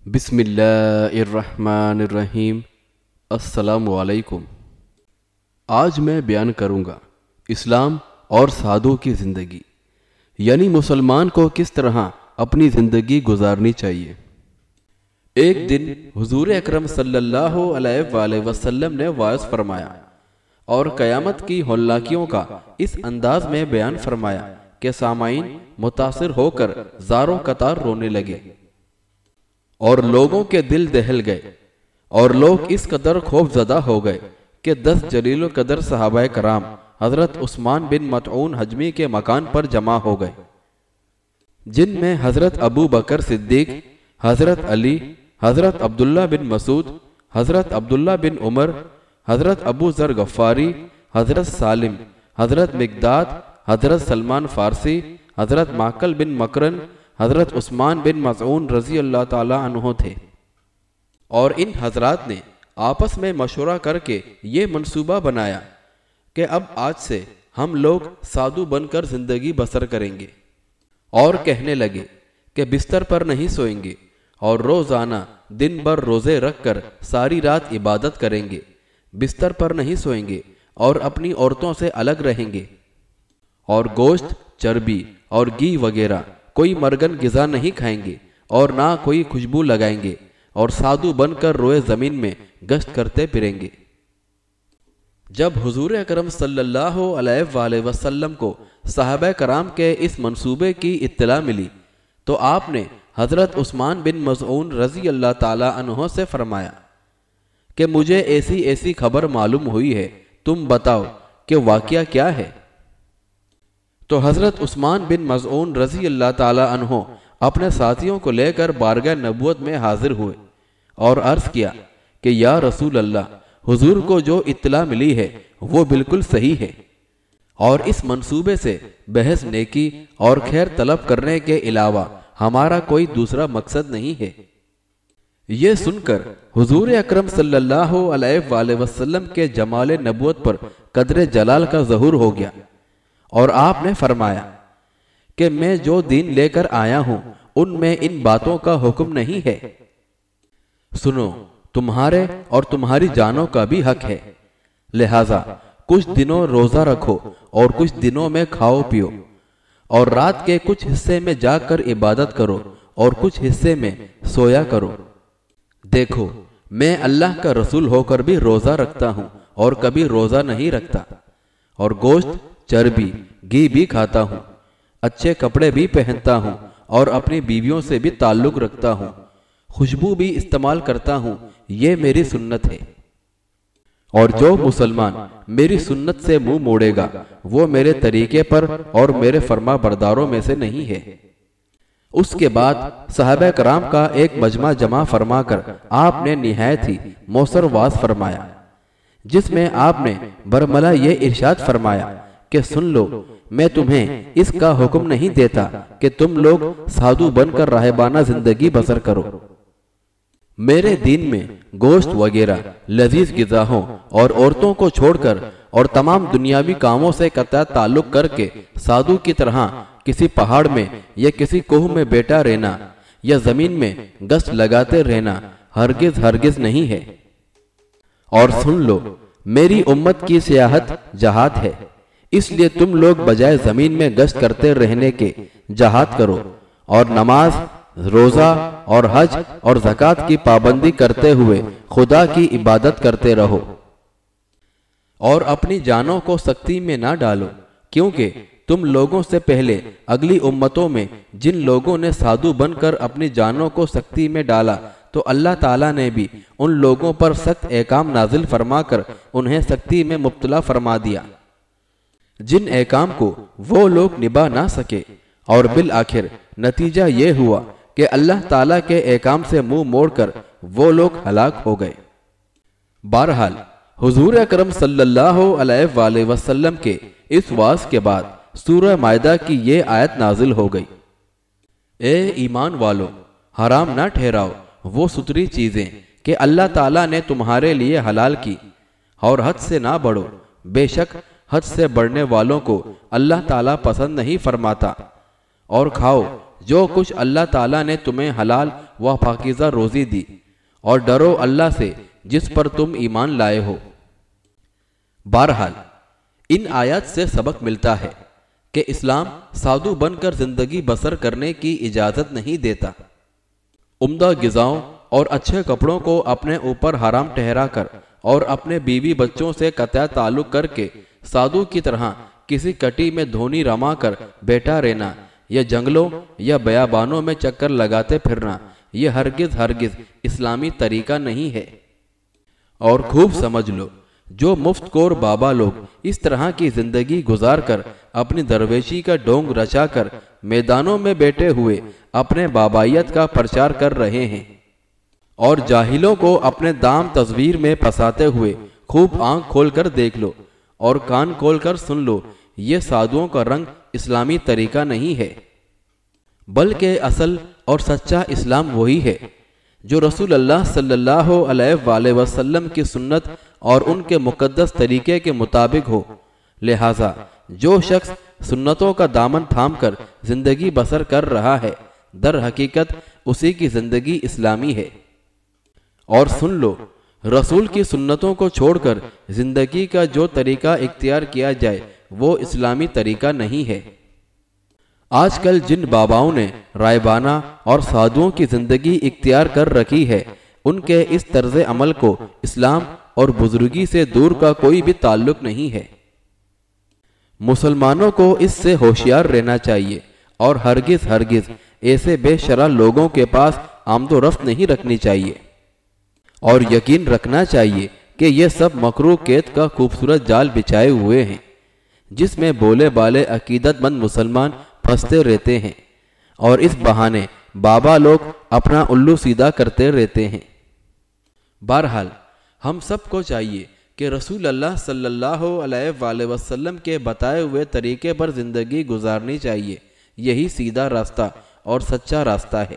بسم اللہ الرحمن الرحیم۔ السلام علیکم۔ آج میں بیان کروں گا اسلام اور سادھو کی زندگی، یعنی مسلمان کو کس طرح اپنی زندگی گزارنی چاہیے۔ ایک دن حضور اکرم صلی اللہ علیہ وآلہ وسلم نے واعظ فرمایا اور قیامت کی ہولناکیوں کا اس انداز میں بیان فرمایا کہ سامعین متاثر ہو کر زاروں قطار رونے لگے اور لوگوں کے دل دہل گئے، اور لوگ اس قدر خوف زدہ ہو گئے کہ 10 جلیل القدر صحابہ کرام حضرت عثمان بن مطعون حجمی کے مکان پر جمع ہو گئے، جن میں حضرت ابو بکر صدیق، حضرت علی، حضرت عبداللہ بن مسعود، حضرت عبداللہ بن عمر، حضرت ابو ذر غفاری، حضرت سالم، حضرت مقداد، حضرت سلمان فارسی، حضرت معقل بن مکرن، حضرت عثمان بن مظعون رضی اللہ تعالی عنہ تھے۔ اور ان حضرات نے آپس میں مشورہ کر کے یہ منصوبہ بنایا کہ اب آج سے ہم لوگ سادھو بن کر زندگی بسر کریں گے، اور کہنے لگے کہ بستر پر نہیں سوئیں گے اور روزانہ دن بھر روزے رکھ کر ساری رات عبادت کریں گے، بستر پر نہیں سوئیں گے اور اپنی عورتوں سے الگ رہیں گے، اور گوشت، چربی اور گھی وغیرہ کوئی مرگن غذا نہیں کھائیں گے اور نہ کوئی خوشبو لگائیں گے، اور سادھو بن کر روئے زمین میں گشت کرتے پھریں گے۔ جب حضور اکرم صلی اللہ علیہ وآلہ وسلم کو صحابہ کرام کے اس منصوبے کی اطلاع ملی تو آپ نے حضرت عثمان بن مظعون رضی اللہ تعالی عنہ سے فرمایا کہ مجھے ایسی خبر معلوم ہوئی ہے، تم بتاؤ کہ واقعہ کیا ہے۔ تو حضرت عثمان بن مظعون رضی اللہ تعالی عنہ اپنے ساتھیوں کو لے کر بارگاہ نبوت میں حاضر ہوئے اور عرض کیا کہ یا رسول اللہ، حضور کو جو اطلاع ملی ہے وہ بالکل صحیح ہے، اور اس منصوبے سے بحث نیکی اور خیر طلب کرنے کے علاوہ ہمارا کوئی دوسرا مقصد نہیں ہے۔ یہ سن کر حضور اکرم صلی اللہ علیہ وآلہ وسلم کے جمال نبوت پر قدر جلال کا ظہور ہو گیا، اور آپ نے فرمایا کہ میں جو دین لے کر آیا ہوں ان میں ان باتوں کا حکم نہیں ہے۔ سنو، تمہارے اور تمہاری جانوں کا بھی حق ہے، لہذا کچھ دنوں روزہ رکھو اور کچھ دنوں میں کھاؤ پیو، اور رات کے کچھ حصے میں جا کر عبادت کرو اور کچھ حصے میں سویا کرو۔ دیکھو، میں اللہ کا رسول ہو کر بھی روزہ رکھتا ہوں اور کبھی روزہ نہیں رکھتا، اور گوشت، چربی، گھی بھی کھاتا ہوں، اچھے کپڑے بھی پہنتا ہوں اور اپنی بیویوں سے بھی تعلق رکھتا ہوں، خوشبو بھی استعمال کرتا ہوں، یہ میری سنت ہے۔ اور جو مسلمان میری سنت سے منہ موڑے گا وہ میرے طریقے پر اور میرے فرما برداروں میں سے نہیں ہے۔ اس کے بعد صحابہ کرام کا ایک مجمع جمع فرما کر آپ نے نہایت ہی موثر واعظ فرمایا، جس میں آپ نے برملا یہ ارشاد فرمایا کہ سن لو، میں تمہیں اس کا حکم نہیں دیتا کہ تم لوگ سادھو بن کر راہبانہ زندگی بسر کرو۔ میرے دین میں گوشت وغیرہ لذیذ غذاؤں اور عورتوں کو چھوڑ کر اور تمام دنیاوی کاموں سے قطع تعلق کر کے سادھو کی طرح کسی پہاڑ میں یا کسی کوہ میں بیٹھا رہنا یا زمین میں گشت لگاتے رہنا ہرگز نہیں ہے۔ اور سن لو، میری امت کی سیاحت جہاد ہے، اس لیے تم لوگ بجائے زمین میں گشت کرتے رہنے کے جہاد کرو، اور نماز، روزہ اور حج اور زکوٰۃ کی پابندی کرتے ہوئے خدا کی عبادت کرتے رہو، اور اپنی جانوں کو سختی میں نہ ڈالو، کیونکہ تم لوگوں سے پہلے اگلی امتوں میں جن لوگوں نے سادھو بن کر اپنی جانوں کو سختی میں ڈالا تو اللہ تعالیٰ نے بھی ان لوگوں پر سخت احکام نازل فرما کر انہیں سختی میں مبتلا فرما دیا، جن احکام کو وہ لوگ نبھا نہ سکے، اور بالآخر نتیجہ یہ ہوا کہ اللہ تعالیٰ کے احکام سے منہ موڑ کر وہ لوگ ہلاک ہو گئے۔ بہرحال حضور اکرم صلی اللہ علیہ وآلہ وسلم کے اس واعظ کے بعد سورہ مائدہ کی یہ آیت نازل ہو گئی، اے ایمان والو، حرام نہ ٹھہراؤ وہ ستری چیزیں کہ اللہ تعالیٰ نے تمہارے لیے حلال کی، اور حد سے نہ بڑھو، بے شک حد سے بڑھنے والوں کو اللہ تعالیٰ پسند نہیں فرماتا، اور کھاؤ جو کچھ اللہ تعالیٰ نے تمہیں حلال و پاکیزہ روزی دی، اور ڈرو اللہ سے جس پر تم ایمان لائے ہو۔ بہرحال ان آیات سے سبق ملتا ہے کہ اسلام سادھو بن کر زندگی بسر کرنے کی اجازت نہیں دیتا۔ عمدہ غذاؤں اور اچھے کپڑوں کو اپنے اوپر حرام ٹھہرا کر اور اپنے بیوی بچوں سے قطع تعلق کر کے سادھو کی طرح کسی کٹی میں دھونی رما کر بیٹھا رہنا یا جنگلوں یا بیابانوں میں چکر لگاتے پھرنا، یہ ہرگز اسلامی طریقہ نہیں ہے۔ اور خوب سمجھ لو، جو مفت کور بابا لوگ اس طرح کی زندگی گزار کر اپنی درویشی کا ڈونگ رچا کر میدانوں میں بیٹھے ہوئے اپنے بابائیت کا پرچار کر رہے ہیں، اور جاہلوں کو اپنے دام تصویر میں پھنساتے ہوئے خوب آنکھ کھول کر دیکھ لو اور کان کھول کر سن لو، یہ سادھوؤں کا رنگ اسلامی طریقہ نہیں ہے، بلکہ اصل اور سچا اسلام وہی ہے جو رسول اللہ صلی اللہ علیہ وآلہ وسلم کی سنت اور ان کے مقدس طریقے کے مطابق ہو۔ لہٰذا جو شخص سنتوں کا دامن تھام کر زندگی بسر کر رہا ہے، در حقیقت اسی کی زندگی اسلامی ہے۔ اور سن لو، رسول کی سنتوں کو چھوڑ کر زندگی کا جو طریقہ اختیار کیا جائے وہ اسلامی طریقہ نہیں ہے۔ آج کل جن باباؤں نے رائبانہ اور سادھوؤں کی زندگی اختیار کر رکھی ہے، ان کے اس طرز عمل کو اسلام اور بزرگی سے دور کا کوئی بھی تعلق نہیں ہے۔ مسلمانوں کو اس سے ہوشیار رہنا چاہیے اور ہرگز ایسے بے شرع لوگوں کے پاس آمد و رفت نہیں رکھنی چاہیے، اور یقین رکھنا چاہیے کہ یہ سب مکروہ قید کا خوبصورت جال بچھائے ہوئے ہیں، جس میں بولے بالے عقیدت مند مسلمان پھنستے رہتے ہیں، اور اس بہانے بابا لوگ اپنا الو سیدھا کرتے رہتے ہیں۔ بہرحال ہم سب کو چاہیے کہ رسول اللہ صلی اللہ علیہ وآلہ وسلم کے بتائے ہوئے طریقے پر زندگی گزارنی چاہیے، یہی سیدھا راستہ اور سچا راستہ ہے۔